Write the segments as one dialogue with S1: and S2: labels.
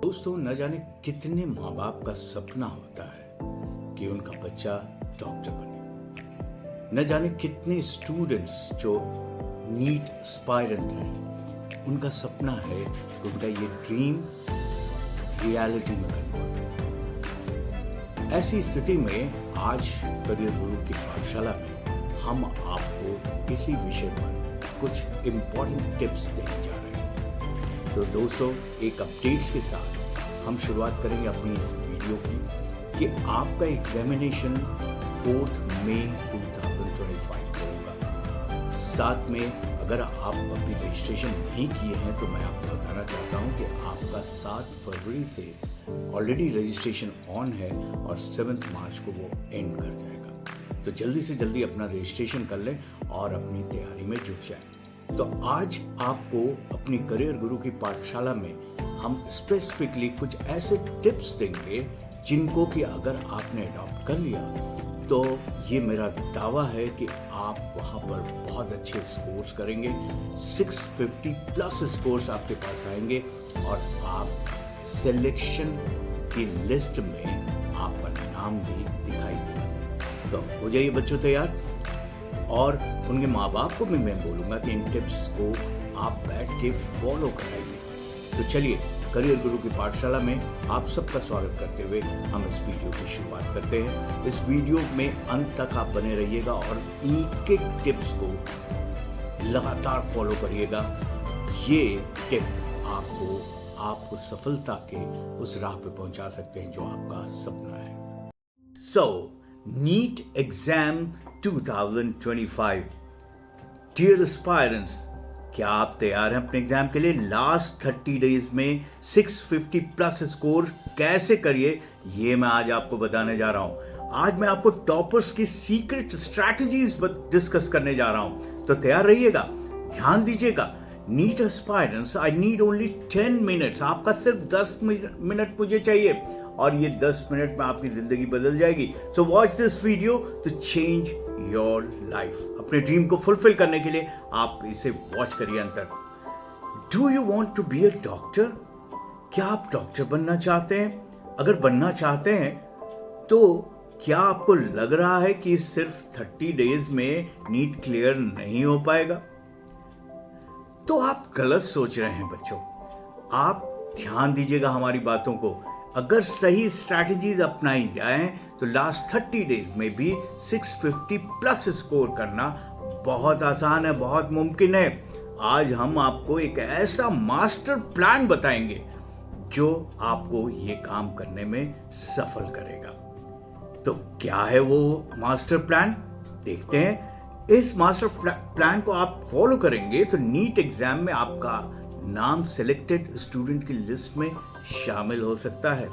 S1: दोस्तों, न जाने कितने माँ बाप का सपना होता है कि उनका बच्चा डॉक्टर बने। न जाने कितने स्टूडेंट्स जो नीट एस्पायरेंट हैं, उनका सपना है कि उनका ये ड्रीम रियलिटी में कन्वर्ट हो। ऐसी स्थिति में आज करियर गुरु की पाठशाला में हम आपको इसी विषय पर कुछ इम्पोर्टेंट टिप्स देने जा रहे हैं। तो दोस्तों, एक अपडेट्स के साथ हम शुरुआत करेंगे अपनी इस वीडियो की कि आपका एग्जामिनेशन 4 मई 2025 को होगा। साथ में अगर आप अभी रजिस्ट्रेशन नहीं किए हैं तो मैं आपको बताना चाहता हूं कि आपका 7 फरवरी से ऑलरेडी रजिस्ट्रेशन ऑन है और 7 मार्च को वो एंड कर जाएगा। तो जल्दी से जल्दी अपना रजिस्ट्रेशन कर लें और अपनी तैयारी में जुट जाएं। तो आज आपको अपनी करियर गुरु की पाठशाला में हम स्पेसिफिकली कुछ ऐसे टिप्स देंगे जिनको कि अगर आपने अडॉप्ट कर लिया तो ये मेरा दावा है कि आप वहां पर बहुत अच्छे स्कोर्स करेंगे। 650 प्लस स्कोर्स आपके पास आएंगे और आप सिलेक्शन की लिस्ट में आपका नाम भी दिखाई देगा। तो हो जाइए बच्चों तैयार, और उनके माँ बाप को भी मैं बोलूंगा कि इन टिप्स को आप बैठ के फॉलो कराइए। तो चलिए, करियर गुरु की पाठशाला में आप सबका स्वागत करते हुए हम इस वीडियो की शुरुआत करते हैं। इस वीडियो में अंत तक आप बने रहिएगा और एक एक टिप्स को लगातार फॉलो करिएगा। ये टिप आपको सफलता के उस राह पे पहुंचा सकते हैं जो आपका सपना है। सो नीट एग्जाम 2025। डियर एस्पायरेंट्स, क्या आप तैयार हैं अपने एग्जाम के लिए? लास्ट 30 डेज में 650 प्लस स्कोर कैसे करिए, ये मैं आज आपको बताने जा रहा हूं। आज मैं आपको टॉपर्स की सीक्रेट स्ट्रैटेजीज डिस्कस करने जा रहा हूं, तो तैयार रहिएगा, ध्यान दीजिएगा। NEET aspirants, I need only 10 minutes. आपका सिर्फ 10 मिनट मुझे चाहिए और ये 10 मिनट में आपकी जिंदगी बदल जाएगी। So watch this video to change your life. अपने ड्रीम को फुलफिल करने के लिए आप इसे वॉच करिए अंत तक। Do you want to be a doctor? क्या आप डॉक्टर बनना चाहते हैं? अगर बनना चाहते हैं तो क्या आपको लग रहा है कि सिर्फ 30 डेज में नीट क्लियर नहीं हो पाएगा? तो आप गलत सोच रहे हैं बच्चों। आप ध्यान दीजिएगा हमारी बातों को। अगर सही स्ट्रैटेजीज अपनाई जाएं तो लास्ट 30 डेज में भी 650 प्लस स्कोर करना बहुत आसान है, बहुत मुमकिन है। आज हम आपको एक ऐसा मास्टर प्लान बताएंगे जो आपको ये काम करने में सफल करेगा। तो क्या है वो मास्टर प्लान, देखते हैं। इस मास्टर प्लान को आप फॉलो करेंगे तो नीट एग्जाम में आपका नाम सिलेक्टेड स्टूडेंट की लिस्ट में शामिल हो सकता है।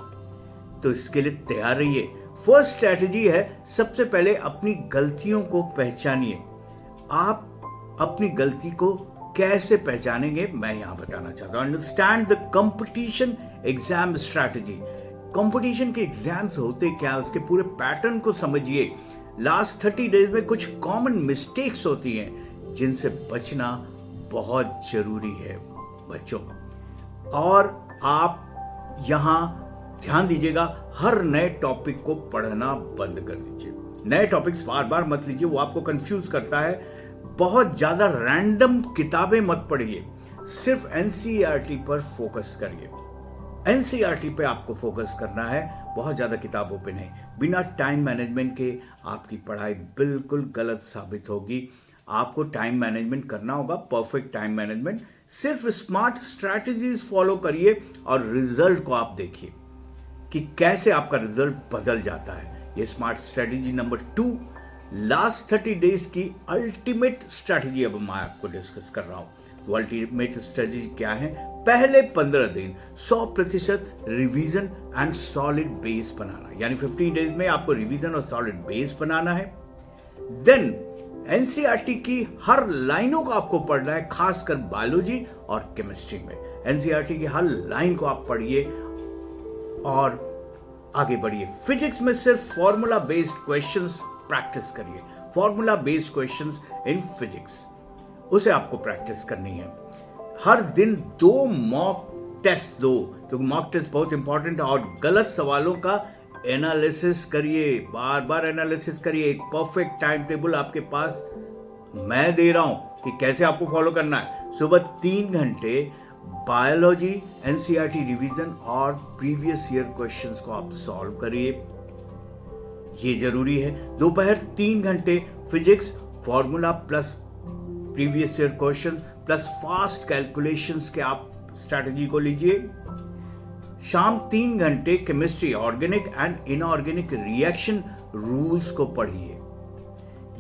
S1: तो इसके लिए तैयार रहिए। फर्स्ट स्ट्रैटेजी है, सबसे पहले अपनी गलतियों को पहचानिए। आप अपनी गलती को कैसे पहचानेंगे मैं यहां बताना चाहता हूं। Understand the competition exam strategy. Competition के एग्जाम्स होते क्या, उसके पूरे पैटर्न को समझिए। लास्ट 30 डेज में कुछ कॉमन मिस्टेक्स होती हैं जिनसे बचना बहुत जरूरी है बच्चों। और आप यहां ध्यान दीजिएगा, हर नए टॉपिक को पढ़ना बंद कर दीजिए। नए टॉपिक्स बार बार मत लीजिए, वो आपको कंफ्यूज करता है। बहुत ज्यादा रैंडम किताबें मत पढ़िए, सिर्फ एनसीईआरटी पर फोकस करिए। एनसीईआरटी पे आपको फोकस करना है, बहुत ज्यादा किताबों पे नहीं। बिना टाइम मैनेजमेंट के आपकी पढ़ाई बिल्कुल गलत साबित होगी। आपको टाइम मैनेजमेंट करना होगा, परफेक्ट टाइम मैनेजमेंट। सिर्फ स्मार्ट स्ट्रैटेजीज फॉलो करिए और रिजल्ट को आप देखिए कि कैसे आपका रिजल्ट बदल जाता है। ये smart strategy number 2, last 30 days की अल्टीमेट स्ट्रैटेजी अब मैं आपको डिस्कस कर रहा हूं। तो अल्टीमेट स्ट्रैटेजी क्या है? पहले 15 दिन 100% रिवीजन एंड सॉलिड बेस बनाना, यानी 15 डेज में आपको रिवीजन और सॉलिड बेस बनाना है। देन एनसीईआरटी की हर लाइनों को आपको पढ़ना है, खासकर बायोलॉजी और केमिस्ट्री में। एनसीईआरटी की हर लाइन को आप पढ़िए और आगे बढ़िए। फिजिक्स में सिर्फ फॉर्मूला बेस्ड क्वेश्चंस प्रैक्टिस करिए। Formula based questions in physics, उसे आपको प्रैक्टिस करनी है। हर दिन 2 मॉक टेस्ट दो, क्योंकि मॉक टेस्ट बहुत इंपॉर्टेंट है। और गलत सवालों का एनालिसिस करिए, बार बार एनालिसिस करिए। एक परफेक्ट टाइम टेबल आपके पास मैं दे रहा हूं कि कैसे आपको फॉलो करना है। सुबह 3 घंटे बायोलॉजी, एनसीईआरटी रिवीजन और प्रीवियस ईयर क्वेश्चंस को आप सॉल्व करिए, ये जरूरी है। दोपहर 3 घंटे physics, formula plus previous year question plus fast calculations के आप स्ट्रैटेजी को लीजिए। शाम 3 घंटे chemistry, organic and inorganic reaction rules को पढ़िए।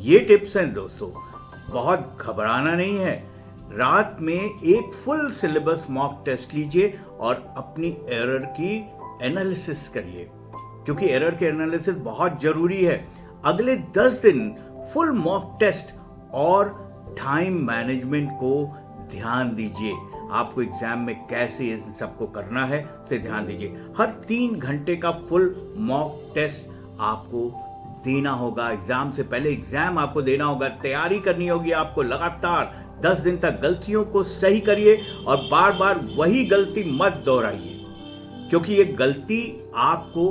S1: ये टिप्स हैं दोस्तों, बहुत घबराना नहीं है। रात में एक फुल सिलेबस मॉक टेस्ट लीजिए और अपनी एरर की एनालिसिस करिए, क्योंकि एरर के एनालिसिस बहुत जरूरी है। अगले 10 दिन फुल मॉक टेस्ट और टाइम मैनेजमेंट को ध्यान दीजिए। आपको एग्जाम में कैसे इन सबको करना है उसे ध्यान दीजिए। हर 3 घंटे का फुल मॉक टेस्ट आपको देना होगा। एग्जाम से पहले एग्जाम आपको देना होगा, तैयारी करनी होगी आपको लगातार। 10 दिन तक गलतियों को सही करिए और बार बार वही गलती मत दोहराइए, क्योंकि ये गलती आपको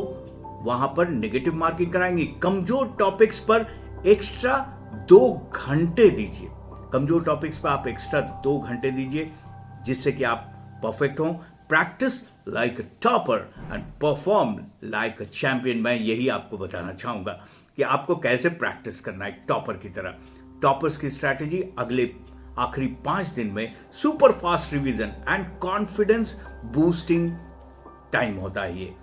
S1: वहां पर नेगेटिव मार्किंग कराएंगी। कमजोर टॉपिक्स पर एक्स्ट्रा 2 घंटे दीजिए। कमजोर टॉपिक्स पर आप एक्स्ट्रा 2 घंटे दीजिए, जिससे कि आप परफेक्ट हो। Practice like a topper and perform like a champion. मैं यही आपको बताना चाहूंगा कि आपको कैसे प्रैक्टिस करना है टॉपर की तरह। टॉपर्स की स्ट्रैटेजी अगले आखिरी 5 दिन में super fast revision and confidence boosting time होता है। ये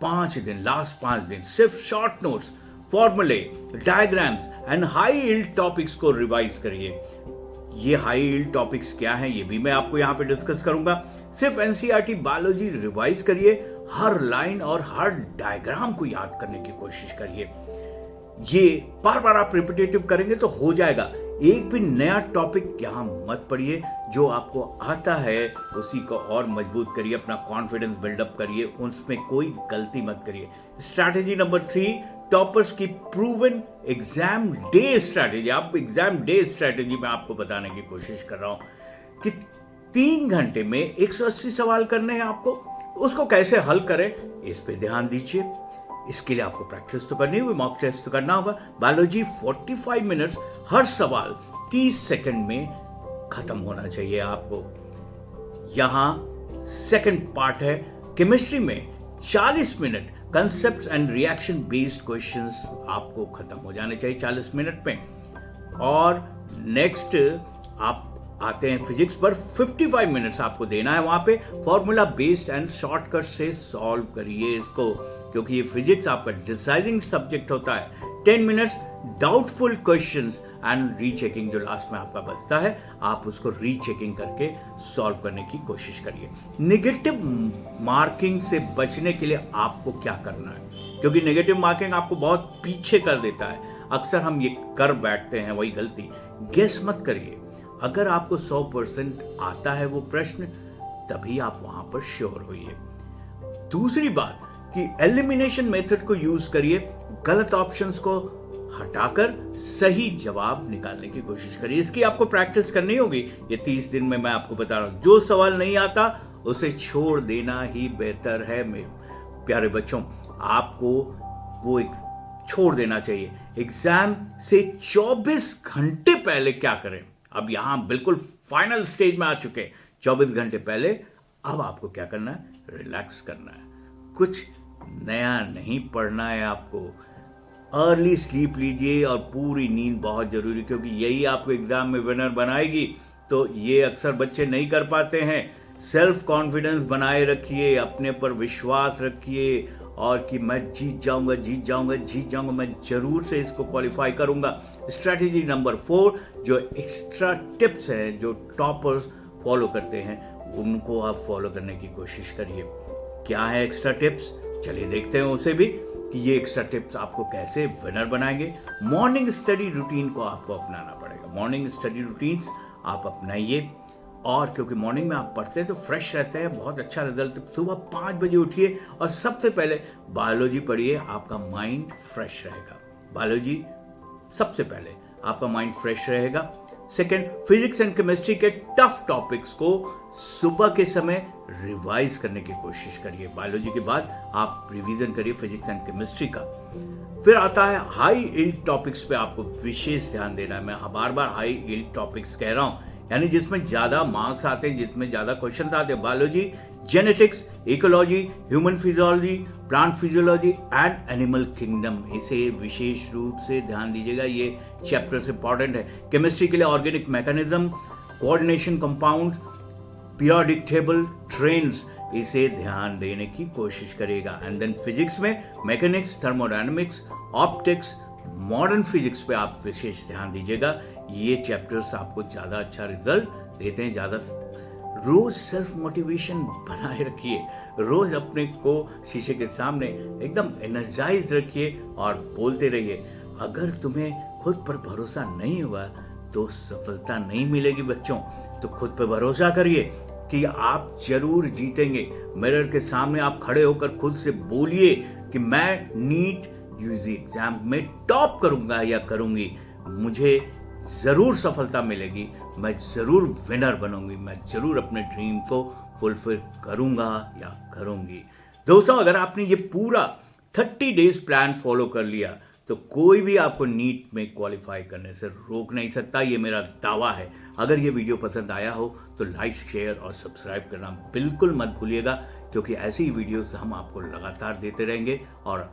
S1: 5 दिन, लास्ट 5 दिन सिर्फ शॉर्ट नोट्स, फॉर्मूले, diagrams and high yield topics को रिवाइज करिए। ये हाई यील्ड टॉपिक्स क्या हैं, ये भी मैं आपको यहां पे डिस्कस करूंगा। सिर्फ एनसीईआरटी बायोलॉजी रिवाइज करिए, हर लाइन और हर डायग्राम को याद करने की कोशिश करिए। ये बार बार आप रिपीटेटिव करेंगे तो हो जाएगा। एक भी नया टॉपिक यहां मत पढ़िए, जो आपको आता है उसी को और मजबूत करिए, अपना कॉन्फिडेंस बिल्डअप करिए, उसमें कोई गलती मत करिए। स्ट्रैटेजी नंबर 3, टॉपर्स की प्रूवन एग्जाम डे स्ट्रैटेजी। आप एग्जाम डे स्ट्रैटेजी में आपको बताने की कोशिश कर रहा हूं कि 3 घंटे में 180 सवाल करने हैं आपको, उसको कैसे हल करें इस पे ध्यान दीजिए। इसके लिए आपको प्रैक्टिस तो करनी होगी, मॉक टेस्ट तो करना होगा। बायोलॉजी 45 मिनट्स, हर सवाल 30 सेकंड में खत्म होना चाहिए आपको। यहां सेकंड पार्ट है केमिस्ट्री में 40 minute, concept and reaction based questions आपको खत्म हो जाने चाहिए 40 मिनट में। और नेक्स्ट आप आते हैं फिजिक्स पर, 55 मिनट्स आपको देना है। वहां पे फॉर्मूला बेस्ड एंड शॉर्टकट से सॉल्व करिए इसको, क्योंकि ये फिजिक्स आपका डिसाइडिंग सब्जेक्ट होता है। 10 minutes doubtful questions and rechecking, जो लास्ट में आपका बचता है आप उसको रीचेकिंग करके सॉल्व करने की कोशिश करिए। नेगेटिव मार्किंग से बचने के लिए आपको क्या करना है, क्योंकि नेगेटिव मार्किंग आपको बहुत पीछे कर देता है। अक्सर हम ये कर बैठते हैं वही गलती। गेस मत करिए, अगर आपको 100% आता है वो प्रश्न, तभी आप वहां पर श्योर होइए। दूसरी बात कि एलिमिनेशन मेथड को यूज करिए, गलत ऑप्शंस को हटाकर सही जवाब निकालने की कोशिश करिए। इसकी आपको प्रैक्टिस करनी होगी। ये 30 दिन में मैं आपको बता रहा हूं, जो सवाल नहीं आता उसे छोड़ देना ही बेहतर है मेरे प्यारे बच्चों। आपको वो छोड़ देना चाहिए। एग्जाम से 24 घंटे पहले क्या करें, अब यहां बिल्कुल फाइनल स्टेज में आ चुके हैं। 24 घंटे पहले अब आपको क्या करना है, रिलैक्स करना है, कुछ नया नहीं पढ़ना है आपको। अर्ली स्लीप लीजिए और पूरी नींद बहुत जरूरी, क्योंकि यही आपको एग्जाम में विनर बनाएगी। तो ये अक्सर बच्चे नहीं कर पाते हैं। सेल्फ कॉन्फिडेंस बनाए रखिए, अपने पर विश्वास रखिए और कि मैं जीत जाऊंगा, जीत जाऊंगा, जीत जाऊंगा, मैं जरूर से इसको क्वालिफाई करूंगा। स्ट्रैटेजी नंबर 4, जो एक्स्ट्रा टिप्स हैं जो टॉपर्स फॉलो करते हैं, उनको आप फॉलो करने की कोशिश करिए। क्या है एक्स्ट्रा टिप्स, चलिए देखते हैं उसे भी कि ये एक्स्ट्रा टिप्स आपको कैसे विनर बनाएंगे। मॉर्निंग स्टडी रूटीन को आपको अपनाना पड़ेगा। मॉर्निंग स्टडी रूटीन्स आप अपनाइए, और क्योंकि मॉर्निंग में आप पढ़ते हैं तो फ्रेश रहते हैं, बहुत अच्छा रिजल्ट। सुबह 5 बजे उठिए और सबसे पहले बायोलॉजी पढ़िए, आपका माइंड फ्रेश रहेगा। बायोलॉजी सबसे पहले आपका माइंड फ्रेश रहेगा। सेकंड, फिजिक्स एंड केमिस्ट्री के टफ टॉपिक्स को सुबह के समय रिवाइज करने की कोशिश करिए। बायोलॉजी के बाद आप रिवीजन करिए फिजिक्स एंड केमिस्ट्री का। फिर आता है हाई यील्ड टॉपिक्स पे आपको विशेष ध्यान देना है। मैं बार बार हाई यील्ड टॉपिक्स कह रहा हूं, यानी जिसमें ज्यादा मार्क्स आते हैं, जिसमें ज्यादा क्वेश्चन आते हैं। Biology, genetics, ecology, human physiology, plant physiology and animal kingdom, इसे विशेष रूप से ध्यान दीजिएगा, ये चैप्टर्स इंपॉर्टेंट है। केमिस्ट्री के लिए organic mechanism, coordination compound, periodic table, trends, इसे ध्यान देने की कोशिश करेगा। एंड देन फिजिक्स में mechanics, thermodynamics, optics, modern physics पे आप विशेष ध्यान दीजिएगा। ये चैप्टर्स आपको ज्यादा अच्छा रिजल्ट देते हैं। ज्यादा रोज सेल्फ मोटिवेशन बनाए रखिए, रोज अपने को शीशे के सामने एकदम एनर्जाइज रखिए और बोलते रहिए। अगर तुम्हें खुद पर भरोसा नहीं हुआ तो सफलता नहीं मिलेगी बच्चों। तो खुद पर भरोसा करिए कि आप जरूर जीतेंगे। मिरर के सामने आप खड़े होकर खुद से बोलिए कि मैं नीट यूजी एग्जाम में टॉप करूंगा या करूंगी, मुझे जरूर सफलता मिलेगी, मैं जरूर विनर बनूंगी, मैं जरूर अपने ड्रीम को फुलफिल करूंगा या करूंगी। दोस्तों, अगर आपने ये पूरा 30 डेज प्लान फॉलो कर लिया तो कोई भी आपको नीट में क्वालिफाई करने से रोक नहीं सकता, ये मेरा दावा है। अगर ये वीडियो पसंद आया हो तो लाइक, शेयर और सब्सक्राइब करना बिल्कुल मत भूलिएगा, क्योंकि ऐसी वीडियोस हम आपको लगातार देते रहेंगे और